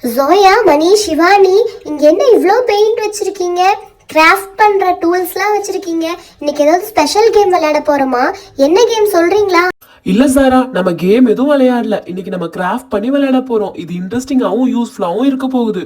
ஜோயா, மணி, சிவானி, இங்க என்ன இவ்ளோ பெயிண்ட் வச்சிருக்கீங்க? கிராஃப்ட் பண்ற டூல்ஸ்லாம் வச்சிருக்கீங்க. இன்னைக்கு ஏதாவது ஸ்பெஷல் கேம் விளையாட போறோமா? என்ன கேம் சொல்றீங்களா? இல்ல சாரா, நம்ம கேம் எதுவும் விளையாடல. இன்னைக்கு நம்ம கிராஃப்ட் பண்ணி விளையாட போறோம். இது இன்ட்ரெஸ்டிங்காவும் யூஸ்ஃபுல்லாவும் இருக்க போகுது.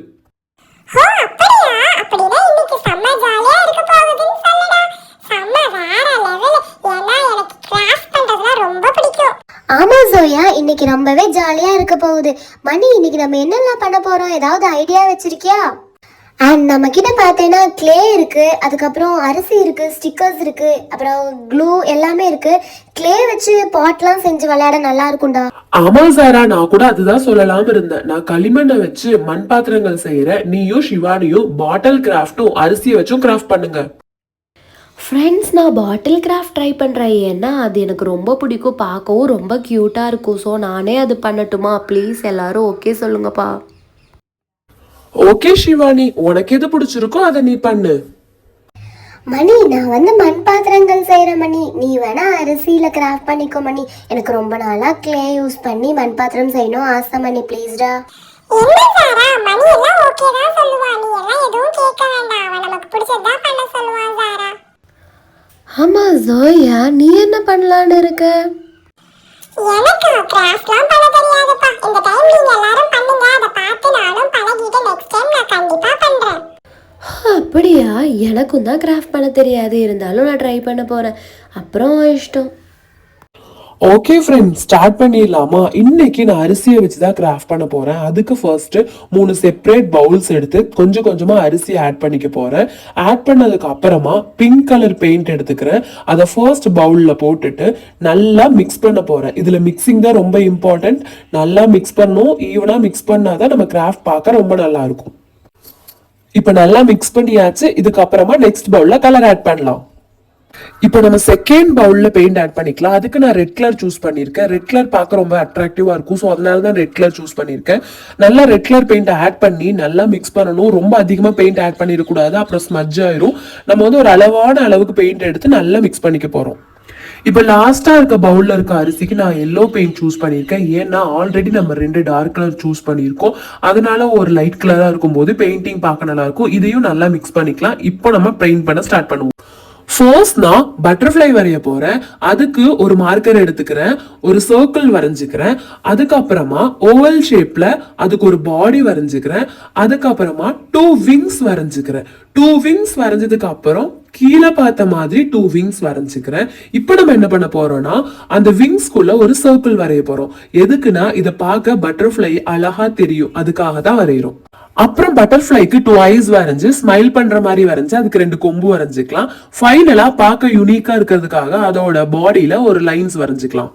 ஆமா ஜோயா, இன்னைக்கு ரொம்பவே ஜாலியா இருக்க போகுது. மணி, இன்னைக்கு நம்ம என்னெல்லாம் பண்ண போறோம்? ஏதாவது ஐடியா வச்சிருக்கியா? அண்ட் நம்ம கிட்ட பார்த்தேன்னா கிளே இருக்கு, அதுக்கப்புறம் அரிசி இருக்கு, ஸ்டிக்கர்ஸ் இருக்கு, அப்புறம் க்ளூ எல்லாமே இருக்கு. கிளே வச்சு பாட்லாம் செஞ்சு விளையாட நல்லா இருக்கும்டா. ஆமா சாரா, நான் கூட அதுதான் சொல்லலாம இருந்தேன். நான் களிமண்ணை வச்சு மண் பாத்திரங்கள் செய்யறேன். நீயும் சிவானியும் பாட்டில் கிராஃப்டும் அரிசியை வச்சும் கிராஃப்ட் பண்ணுங்க. ஃப்ரெண்ட்ஸ், நான் பாட்டில் கிராஃப்ட் ட்ரை பண்ணுறேன். ஏன்னா அது எனக்கு ரொம்ப பிடிக்கும், பார்க்கவும் ரொம்ப க்யூட்டாக இருக்கும். ஸோ நானே அது பண்ணட்டுமா? ப்ளீஸ் எல்லாரும் ஓகே சொல்லுங்கப்பா. ஓகே சிவானி, உனக்கு எது பிடிச்சிருக்கோ அதை நீ பண்ணு. மணி, நான் மண் பாத்திரங்கள் செய்யறேன் மணி. நீ வேணா அரிசியில கிராஃப்ட் பண்ணிக்கோ மணி. எனக்கு ரொம்ப நாளா கிளே யூஸ் பண்ணி மண் பாத்திரம் செய்யணும் ஆசை மணி. ப்ளீஸ்டா. ஆமா ஜோயா, நீ என்ன பண்ணலான்னு இருக்க? எனக்கு கிராஃப்ட்லாம் பண்ண தெரியாதுப்பா. இந்த டைம் நீங்க எல்லாரும் பண்ணுங்க, அத பார்த்து நானும் பழகிட்டு நெக்ஸ்ட் டைம் நான் கண்டிப்பா பண்றேன். அப்படியா? எனக்கும் தான் கிராஃப்ட் பண்ண தெரியாது, இருந்தாலும் நான் ட்ரை பண்ண போறேன். அப்புறம் இஷ்டம். ஓகே ஃப்ரெண்ட்ஸ், ஸ்டார்ட் பண்ணிடலாமா? இன்னைக்கு நான் அரிசியை வச்சு தான் கிராஃப்ட் பண்ண போறேன். அதுக்கு ஃபர்ஸ்ட் 3 செப்பரேட் பவுல்ஸ் எடுத்து கொஞ்சம் கொஞ்சமா அரிசி ஆட் பண்ணிக்க போறேன். ஆட் பண்ணதுக்கு அப்புறமா பிங்க் கலர் பெயிண்ட் எடுத்துக்கிறேன். அதை ஃபர்ஸ்ட் பவுல்ல போட்டுட்டு நல்லா மிக்ஸ் பண்ண போறேன். இதுல மிக்சிங் தான் ரொம்ப இம்பார்ட்டன்ட். நல்லா மிக்ஸ் பண்ணணும். ஈவனா மிக்ஸ் பண்ணாதான் நம்ம கிராஃப்ட் பார்க்க ரொம்ப நல்லா இருக்கும். இப்ப நல்லா மிக்ஸ் பண்ணியாச்சு. இதுக்கப்புறமா நெக்ஸ்ட் பவுல்ல கலர் ஆட் பண்ணலாம். இப்போ நம்ம செகண்ட் பவுல்ல பெயிண்ட் ஆட் பண்ணிக்கலாம். அதுக்கு நான் ரெட் கலர் சூஸ் பண்ணியிருக்கேன். ரெட் கலர் பார்க்க ரொம்ப அட்ராக்டிவா இருக்கும். ஸோ அதனால தான் ரெட் கலர் சூஸ் பண்ணியிருக்கேன். நல்லா ரெட் கலர் பெயிண்ட் ஆட் பண்ணி நல்லா மிக்ஸ் பண்ணணும். ரொம்ப அதிகமாக பெயிண்ட் ஆட் பண்ணிடக்கூடாது, அப்புறம் ஸ்மஜ் ஆயிரும். நம்ம ஒரு அளவான அளவுக்கு பெயிண்ட் எடுத்து நல்லா மிக்ஸ் பண்ணிக்க போறோம். இப்போ லாஸ்டா இருக்க பவுல்ல இருக்க அரிசிக்கு நான் எல்லோ பெயிண்ட் சூஸ் பண்ணியிருக்கேன். ஏன்னா ஆல்ரெடி நம்ம 2 டார்க் கலர் சூஸ் பண்ணியிருக்கோம். அதனால ஒரு லைட் கலரா இருக்கும் போது பெயிண்டிங் பார்க்க நல்லா இருக்கும். இதையும் நல்லா மிக்ஸ் பண்ணிக்கலாம். இப்போ நம்ம பெயிண்ட் பண்ண ஸ்டார்ட் பண்ணுவோம். ஃபர்ஸ்ட் நான் பட்டர்ஃப்ளை வரைய போறேன். அதுக்கு ஒரு மார்க்கர் எடுத்துக்கிறேன், ஒரு சர்க்கிள் வரைஞ்சுக்கிறேன். அதுக்கப்புறமா ஓவல் ஷேப்ல அதுக்கு ஒரு பாடி வரைஞ்சுக்கிறேன். அதுக்கப்புறமா 2 விங்ஸ் வரைஞ்சுக்கிறேன். 2 விங்ஸ் வரைஞ்சதுக்கு அப்புறம் கீழே பார்த்த மாதிரி 2 விங்ஸ் வரைஞ்சுக்கிறேன். இப்போ நம்ம என்ன பண்ண போறோம்னா அந்த விங்ஸ்குள்ள ஒரு சர்க்கிள் வரைய போறோம். எதுக்குன்னா இதை பார்க்க பட்டர்ஃப்ளை அழகா தெரியும், அதுக்காக தான் வரைகிறோம். அப்புறம் பட்டர்ஃப்ளைக்கு 2 ஐஸ் வரைஞ்சு ஸ்மைல் பண்ற மாதிரி வரைஞ்சு அதுக்கு 2 கொம்பு வரைஞ்சுக்கலாம். ஃபைனலா பார்க்க யூனிக்கா இருக்கிறதுக்காக அதோட பாடியில ஒரு லைன்ஸ் வரைஞ்சுக்கலாம்.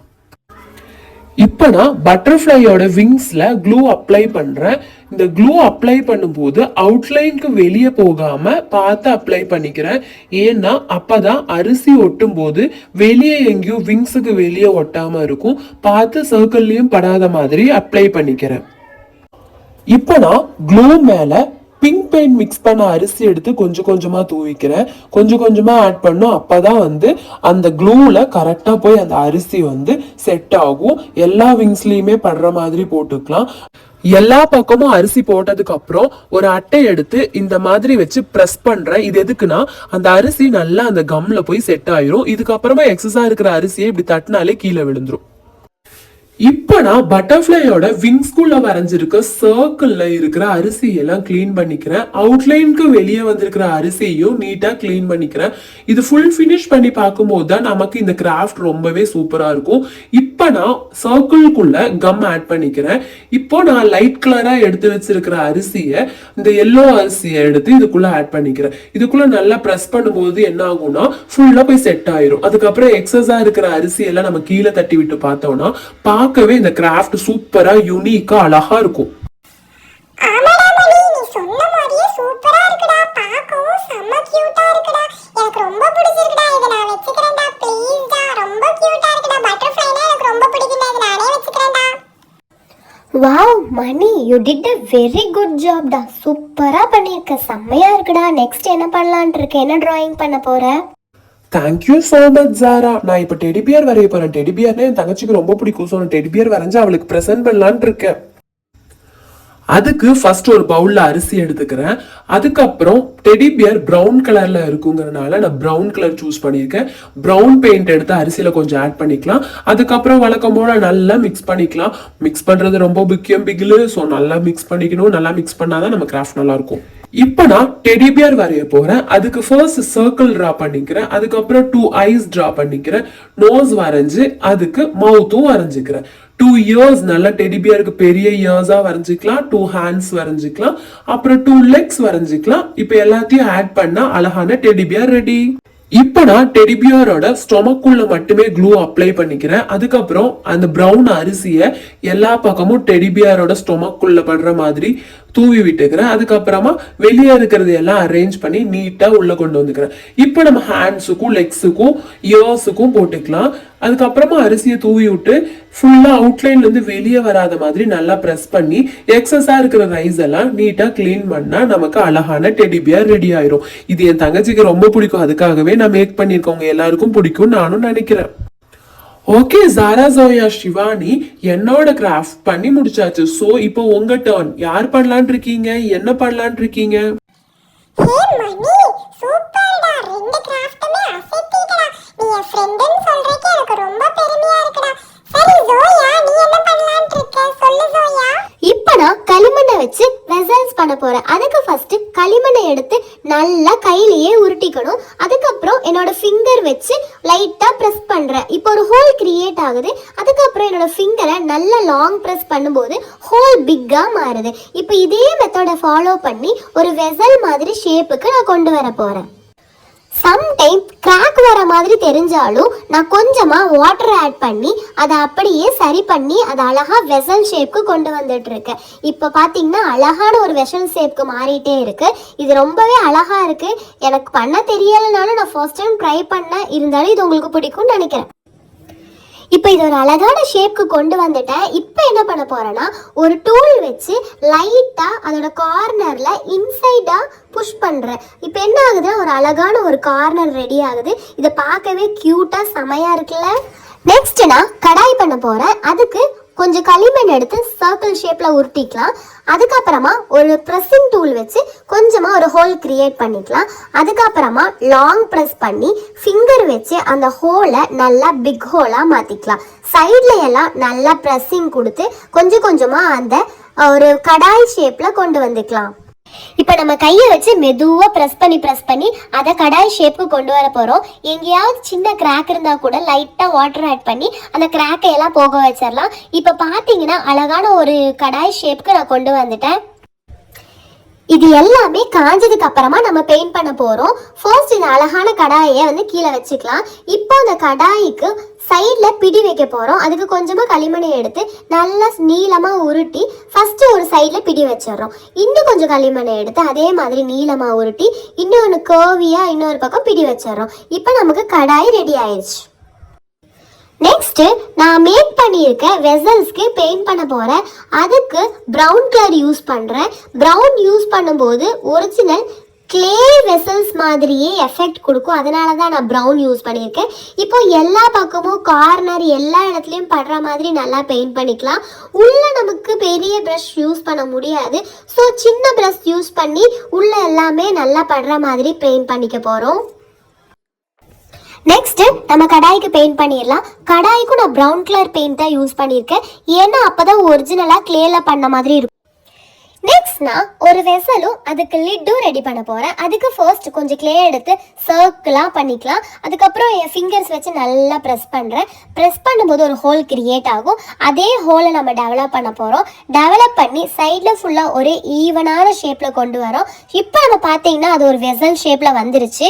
இப்போ நான் பட்டர்ஃப்ளையோட விங்ஸ்ல க்ளூ அப்ளை பண்றேன். இந்த க்ளூ அப்ளை பண்ணும்போது அவுட்லைனுக்கு வெளியே போகாம பார்த்து அப்ளை பண்ணிக்கிறேன். ஏன்னா அப்பதான் அரிசி ஒட்டும் போது வெளியே எங்கேயும் விங்ஸுக்கு வெளியே ஒட்டாம இருக்கும். பார்த்து சர்க்கிள்லயும் படாத மாதிரி அப்ளை பண்ணிக்கிறேன். இப்போ நான் க்ளூ மேல பிங்க் பெயிண்ட் மிக்ஸ் பண்ண அரிசி எடுத்து கொஞ்சம் கொஞ்சமா தூவிக்கிறேன். கொஞ்சம் கொஞ்சமா ஆட் பண்ணும். அப்பதான் அந்த க்ளூல கரெக்டா போய் அந்த அரிசி செட் ஆகும். எல்லா விங்ஸ்லயுமே படுற மாதிரி போட்டுக்கலாம். எல்லா பக்கமும் அரிசி போட்டதுக்கு அப்புறம் ஒரு அட்டை எடுத்து இந்த மாதிரி வச்சு பிரஸ் பண்றேன். இது எதுக்குன்னா அந்த அரிசி நல்லா அந்த கம்ல போய் செட் ஆயிரும். இதுக்கப்புறமா எக்ஸஸா இருக்கிற அரிசியை இப்படி தட்டினாலே கீழே விழுந்துரும். இப்போ நான் பட்டர்ஃப்ளையோட விங்ஸ்குள்ள வரைஞ்சிருக்க சர்க்கிள்ல இருக்கிற அரிசி எல்லாம் கிளீன் பண்ணிக்கிறேன். அவுட்லைனுக்கு வெளியே வந்திருக்கிற அரிசியையும் நீட்டா கிளீன் பண்ணிக்கிறேன். இது ஃபுல் ஃபினிஷ் பண்ணி பார்க்கும்போது தான் நமக்கு இந்த கிராஃப்ட் ரொம்பவே சூப்பரா இருக்கும். இப்போ நான் சர்க்கிள்குள்ள கம் ஆட் பண்ணிக்கிறேன். இப்போ நான் லைட் கலரா எடுத்து வச்சிருக்கிற அரிசியை, இந்த எல்லோ அரிசியை எடுத்து இதுக்குள்ள ஆட் பண்ணிக்கிறேன். இதுக்குள்ள நல்லா பிரஸ் பண்ணும்போது என்ன ஆகும்னா ஃபுல்லா போய் செட் ஆயிரும். அதுக்கப்புறம் எக்ஸஸா இருக்கிற அரிசி எல்லாம் நம்ம கீழே தட்டி விட்டு பார்த்தோம்னா பார்க்கவே இந்த கிராஃப்ட் சூப்பரா யூனிக்கா அழகா இருக்கும். ஆமாடா மணி, நீ சொன்ன மாதிரியே சூப்பரா இருக்குடா. பார்க்கவும் செம்ம கியூட்டா இருக்குடா. எனக்கு ரொம்ப பிடிச்சிருக்குடா. இத நான் வெச்சுக்கிறேன்டா. ப்ளீஸ் டா, ரொம்ப கியூட்டா இருக்குடா. பட்டர்ஃப்ளைனா எனக்கு ரொம்ப பிடிக்கும்டா. இத நானே வெச்சுக்கிறேன்டா. Wow Mani, you did a very good job டா. சூப்பரா பண்ணிருக்க, செம்மையா இருக்குடா. நெக்ஸ்ட் என்ன பண்ணலாம்னு இருக்க? என்ன டிராயிங் பண்ண போற? Thank you so much Zara. நான் இப்போ டெடிபியர் வரைய போறேன். டெடிபியர்னு என் தங்கச்சிக்கு ரொம்ப பிடிக்கும். ஸோ நான் டெடிபியர் வரைஞ்சு அவளுக்கு ப்ரெசென்ட் பண்ணலான்னு இருக்கேன். அதுக்கு ஃபர்ஸ்ட் ஒரு பவுல்ல அரிசி எடுத்துக்கிறேன். அதுக்கப்புறம் டெடி பியர் பிரவுன் கலர்ல இருக்குங்கிறனால நான் பிரவுன் கலர் சூஸ் பண்ணியிருக்கேன். பிரவுன் பெயிண்ட் எடுத்து அரிசியில கொஞ்சம் ஆட் பண்ணிக்கலாம். அதுக்கப்புறம் வழக்கம் போல நல்லா மிக்ஸ் பண்ணிக்கலாம். மிக்ஸ் பண்றது ரொம்ப முக்கியம் பிகிலு. ஸோ நல்லா மிக்ஸ் பண்ணிக்கணும். நல்லா மிக்ஸ் பண்ணாதான் நம்ம கிராஃப்ட் நல்லா இருக்கும். இப்போ நான் டெடி பியர் வரைய போறேன். அதுக்கு ஃபர்ஸ்ட் சர்க்கிள் டிரா பண்ணிக்கிறேன். அதுக்கப்புறம் 2 ஐஸ் டிரா பண்ணிக்கிறேன். நோஸ் வரைஞ்சு அதுக்கு மவுத்தும் வரைஞ்சிக்கிறேன். 2 இயர்ஸ் நல்ல டெடி பியருக்கு பெரிய இயர்ஸா வரைஞ்சிக்கலாம். 2 ஹேண்ட்ஸ் வரைஞ்சிக்கலாம். அப்புறம் 2 லெக்ஸ் வரைஞ்சிக்கலாம். இப்போ எல்லாத்தையும் ஆட் பண்ணா அழகான டெடி பியர் ரெடி. இப்போ நான் டெடி பியரோட ஸ்டொமக்குள்ள மட்டுமே க்ளூ அப்ளை பண்ணிக்கிறேன். அதுக்கப்புறம் அந்த பிரவுன் அரிசியை எல்லா பக்கமும் டெடி பியரோட ஸ்டொமக்குள்ள படுற மாதிரி தூவி விட்டுக்கிறேன். அதுக்கப்புறமா வெளியே இருக்கிறது எல்லாம் அரேஞ்ச் பண்ணி நீட்டா உள்ள கொண்டு வந்துக்கிறேன். இப்போ நம்ம ஹேண்ட்ஸுக்கும் லெக்ஸுக்கும் இயர்ஸுக்கும் போட்டுக்கலாம். அதுக்கப்புறமா அரிசியை தூவி விட்டு ஃபுல்லா அவுட்லைன்ல இருந்து வெளியே வராத மாதிரி நல்லா பிரஸ் பண்ணி எக்ஸஸா இருக்கிற ரைஸ் எல்லாம் நீட்டா கிளீன் பண்ணா நமக்கு அழகான டெடி பியர் ரெடி ஆயிரும். இது என் தங்கச்சிக்கு ரொம்ப பிடிக்கும். அதுக்காகவே நான் மேக் பண்ணிருக்கவங்க எல்லாருக்கும் பிடிக்கும் நானும் நினைக்கிறேன். ஓகே ஜாரா, ஜோயா, ஷிவானி என்னோட கிராஃப்ட் பண்ணி முடிச்சாச்சு. சோ இப்போ உங்க டர்ன். யார் பண்ணலான் இருக்கீங்க? என்ன பண்ணலான் இருக்கீங்க? ஹே மணி, சூப்பர்டா. ரெண்டு கிராஃப்ட்டுமே அசத்திட்டடா. நீ என் ஃப்ரெண்ட்னு சொல்றதுக்கு எனக்கு ரொம்ப பெருமையா இருக்குடா. சரி ஜோயா, நீ என்ன பண்ணலாம்னு இருக்க? சொல்லு ஜோயா. இப்போ நான் களிமண்ணை வச்சு வெசல்ஸ் பண்ண போறேன். அதுக்கு ஃபர்ஸ்ட் களிமண்ணை எடுத்து நல்லா கையிலேயே உருட்டிக்கணும். அதுக்கப்புறம் என்னோட ஃபிங்கர் வச்சு லைட்டா பிரஸ் பண்றேன். இப்போ ஒரு ஹோல் கிரியேட் ஆகுது. அதுக்கப்புறம் என்னோட ஃபிங்கரை நல்லா லாங் பிரஸ் பண்ணும்போது ஹோல் பிக்கா மாறுது. இப்போ இதே மெத்தடை ஃபாலோ பண்ணி ஒரு வெசல் மாதிரி ஷேப்புக்கு நான் கொண்டு வர போறேன். சம்டைம் கிராக் வர மாதிரி தெரிஞ்சாலும் நான் கொஞ்சமா வாட்டர் ஆட் பண்ணி அதை அப்படியே சரி பண்ணி அதை அழகா வெசல் ஷேப்க்கு கொண்டு வந்துட்டு இருக்கேன். இப்போ பாத்தீங்கன்னா அழகான ஒரு வெசல் ஷேப்க்கு மாறிட்டே இருக்கு. இது ரொம்பவே அழகா இருக்கு. எனக்கு பண்ண தெரியலனாலும் நான் ஃபர்ஸ்ட் டைம் ட்ரை பண்ண, இருந்தாலும் இது உங்களுக்கு பிடிக்கும்னு நினைக்கிறேன். இப்போ இது ஒரு அழகான ஷேப்க்கு கொண்டு வந்துட்டேன். இப்போ என்ன பண்ண போறேன்னா ஒரு டூல் வச்சு லைட்டா அதோட கார்னர்ல இன்சைடா புஷ் பண்றேன். இப்போ என்ன ஆகுதுன்னா ஒரு அழகான ஒரு கார்னர் ரெடி ஆகுது. இதை பார்க்கவே கியூட்டா செமையா இருக்குல்ல. நெக்ஸ்ட் நான் கடாய் பண்ண போறேன். அதுக்கு கொஞ்சம் களிமண் எடுத்து சர்க்கிள் ஷேப்ல உருட்டிக்கலாம். அதுக்கப்புறமா ஒரு ப்ரெஸ்ஸிங் டூல் வச்சு கொஞ்சமா ஒரு ஹோல் கிரியேட் பண்ணிக்கலாம். அதுக்கப்புறமா லாங் ப்ரெஸ் பண்ணி ஃபிங்கர் வச்சு அந்த ஹோலை நல்லா பிக் ஹோலா மாத்திக்கலாம். சைட்ல எல்லாம் நல்லா ப்ரெஸ்ஸிங் கொடுத்து கொஞ்சம் கொஞ்சமா அந்த ஒரு கடாய் ஷேப்ல கொண்டு வந்துக்கலாம். இப்போ நம்ம கையை வச்சு மெதுவாக ப்ரெஸ் பண்ணி அதை கடாய் ஷேப்புக்கு கொண்டு வர போகிறோம். எங்கேயாவது சின்ன கிராக் இருந்தால் கூட லைட்டாக வாட்டர் ஆட் பண்ணி அந்த கிராக்கை எல்லாம் போக வச்சிடலாம். இப்போ பார்த்தீங்கன்னா அழகான ஒரு கடாய் ஷேப்புக்கு நான் கொண்டு வந்துட்டேன். இது எல்லாமே காஞ்சதுக்கு அப்புறமா நம்ம பெயிண்ட் பண்ண போறோம். ஃபர்ஸ்ட் இந்த அழகான கடாயை வந்து கீழே வச்சுக்கலாம். இப்போ அந்த கடாய்க்கு சைட்ல பிடி வைக்க போறோம். அதுக்கு கொஞ்சமா களிமண்ணை எடுத்து நல்லா நீளமா உருட்டி ஃபர்ஸ்ட் ஒரு சைட்ல பிடி வச்சிடறோம். இன்னும் கொஞ்சம் களிமண்ணை எடுத்து அதே மாதிரி நீளமா உருட்டி இன்னொன்று கர்வியா இன்னொரு பக்கம் பிடி வச்சிடறோம். இப்போ நமக்கு கடாய் ரெடி ஆயிடுச்சு. நெக்ஸ்ட் நான் மேக் பண்ணியிருக்க வெசல்ஸ்க்கு பெயிண்ட் பண்ண போறேன். அதுக்கு ப்ரௌன் கலர் யூஸ் பண்றேன். ப்ரௌன் யூஸ் பண்ணும்போது ஒரிஜினல் கிளே வெசல்ஸ் மாதிரியே எஃபெக்ட் கொடுக்கும். அதனால தான் நான் ப்ரௌன் யூஸ் பண்ணியிருக்கேன். இப்போ எல்லா பக்கமும் கார்னர் எல்லா இடத்துலையும் படுற மாதிரி நல்லா பெயிண்ட் பண்ணிக்கலாம். உள்ள நமக்கு பெரிய ப்ரஷ் யூஸ் பண்ண முடியாது. ஸோ சின்ன ப்ரஷ் யூஸ் பண்ணி உள்ள எல்லாமே நல்லா படுற மாதிரி பெயிண்ட் பண்ணிக்க போகிறோம். நெக்ஸ்ட் நம்ம கடாய்க்கு பெயிண்ட் பண்ணிடலாம். கடாய்க்கும் நான் ப்ரௌன் கலர் பெயிண்ட் தான் யூஸ் பண்ணியிருக்கேன். ஏன்னா அப்போதான் ஒரிஜினலாக கிளேல பண்ண மாதிரி இருக்கும். நெக்ஸ்ட் நான் ஒரு வெசலும் அதுக்கு லிட்டும் ரெடி பண்ண போகிறேன். அதுக்கு ஃபர்ஸ்ட் கொஞ்சம் கிளே எடுத்து சர்க்கிளாக பண்ணிக்கலாம். அதுக்கப்புறம் என் ஃபிங்கர்ஸ் வச்சு நல்லா ப்ரெஸ் பண்ணுறேன். ப்ரெஸ் பண்ணும்போது ஒரு ஹோல் கிரியேட் ஆகும். அதே ஹோலை நம்ம டெவலப் பண்ண போகிறோம். டெவலப் பண்ணி சைடில் ஃபுல்லாக ஒரே ஈவனான ஷேப்பில் கொண்டு வரோம். இப்போ நம்ம பார்த்தீங்கன்னா அது ஒரு வெசல் ஷேப்பில் வந்துருச்சு.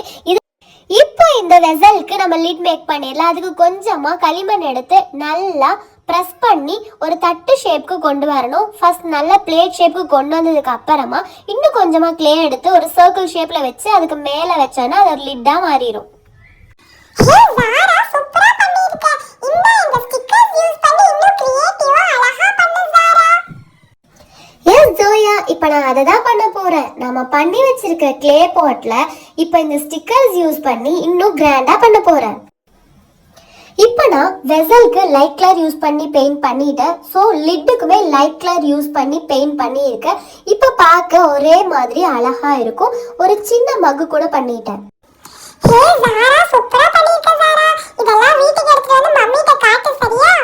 இப்போ இந்த வெசலுக்கு நம்ம லிட் மேக் பண்ணிடலாம். அதுக்கு கொஞ்சமா களிமண் எடுத்து நல்லா ப்ரெஸ் பண்ணி ஒரு தட்டு ஷேப்புக்கு கொண்டு வரணும். ஃபர்ஸ்ட் நல்லா பிளேட் ஷேப்புக்கு கொண்டு வந்ததுக்கு அப்புறமா இன்னும் கொஞ்சமா கிளே எடுத்து ஒரு சர்க்கிள் ஷேப்ல வச்சு அதுக்கு மேல வச்சோன்னா அது ஒரு லிட்டா மாறிடும். இப்போ நான் அதை தான் பண்ண போறேன். நம்ம பண்ணி வச்சிருக்க கிளே பாட்ல இப்போ இந்த ஸ்டிக்கர்ஸ் யூஸ் பண்ணி இன்னும் கிராண்டா பண்ண போறேன். இப்போ நான் வெசலுக்கு லைட் கலர் யூஸ் பண்ணி பெயிண்ட் பண்ணிட்டேன். ஸோ லிட்டுக்குமே லைட் கலர் யூஸ் பண்ணி பெயிண்ட் பண்ணியிருக்கேன். இப்போ பார்க்க ஒரே மாதிரி அழகா இருக்கும். ஒரு சின்ன மக்கு கூட பண்ணிட்டேன். ஹே சாரா, சூப்பரா பண்ணிருக்க சாரா. இதெல்லாம் வீட்டுக்கு எடுத்துட்டு வந்து மம்மிட்ட காட்டு, சரியா?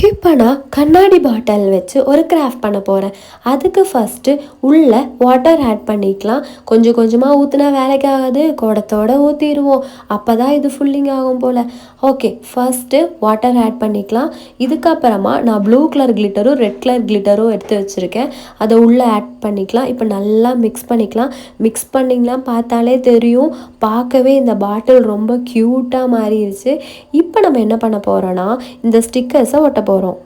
இப்போ நான் கண்ணாடி பாட்டில் வச்சு ஒரு கிராஃப்ட் பண்ண போகிறேன். அதுக்கு ஃபஸ்ட்டு உள்ளே வாட்டர் ஆட் பண்ணிக்கலாம். கொஞ்சம் கொஞ்சமாக ஊற்றினா வேலைக்கு ஆகாது, குடத்தோடு ஊற்றிடுவோம், அப்போ தான் இது ஃபுல்லிங் ஆகும் போல். ஓகே, ஃபஸ்ட்டு வாட்டர் ஆட் பண்ணிக்கலாம். இதுக்கப்புறமா நான் ப்ளூ கலர் கிளிட்டரும் ரெட் கலர் கிளிட்டரும் எடுத்து வச்சுருக்கேன். அதை உள்ளே ஆட் பண்ணிக்கலாம். இப்போ நல்லா மிக்ஸ் பண்ணிக்கலாம். மிக்ஸ் பண்ணிங்கலாம் பார்த்தாலே தெரியும், பார்க்கவே இந்த பாட்டில் ரொம்ப க்யூட்டாக மாறிடுச்சு. இப்போ நம்ம என்ன பண்ண போகிறோன்னா இந்த ஸ்டிக்கர்ஸை ஒட்ட போகிறோம்.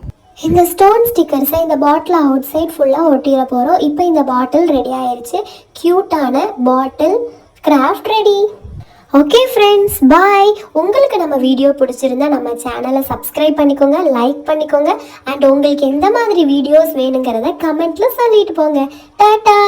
இந்த ஸ்டோன் ஸ்டிக்கர்ஸை இந்த பாட்டில் அவுட் சைட் ஃபுல்லாக ஒட்டிட போகிறோம். இப்போ இந்த பாட்டில் ரெடி ஆயிடுச்சு. க்யூட்டான பாட்டில் கிராஃப்ட் ரெடி. ஓகே ஃப்ரெண்ட்ஸ், பாய். உங்களுக்கு நம்ம வீடியோ பிடிச்சிருந்தா நம்ம சேனலை சப்ஸ்கிரைப் பண்ணிக்கோங்க, லைக் பண்ணிக்கோங்க. அண்ட் உங்களுக்கு எந்த மாதிரி வீடியோஸ் வேணுங்கிறத கமெண்ட்டில் சொல்லிட்டு போங்க. டாட்டா.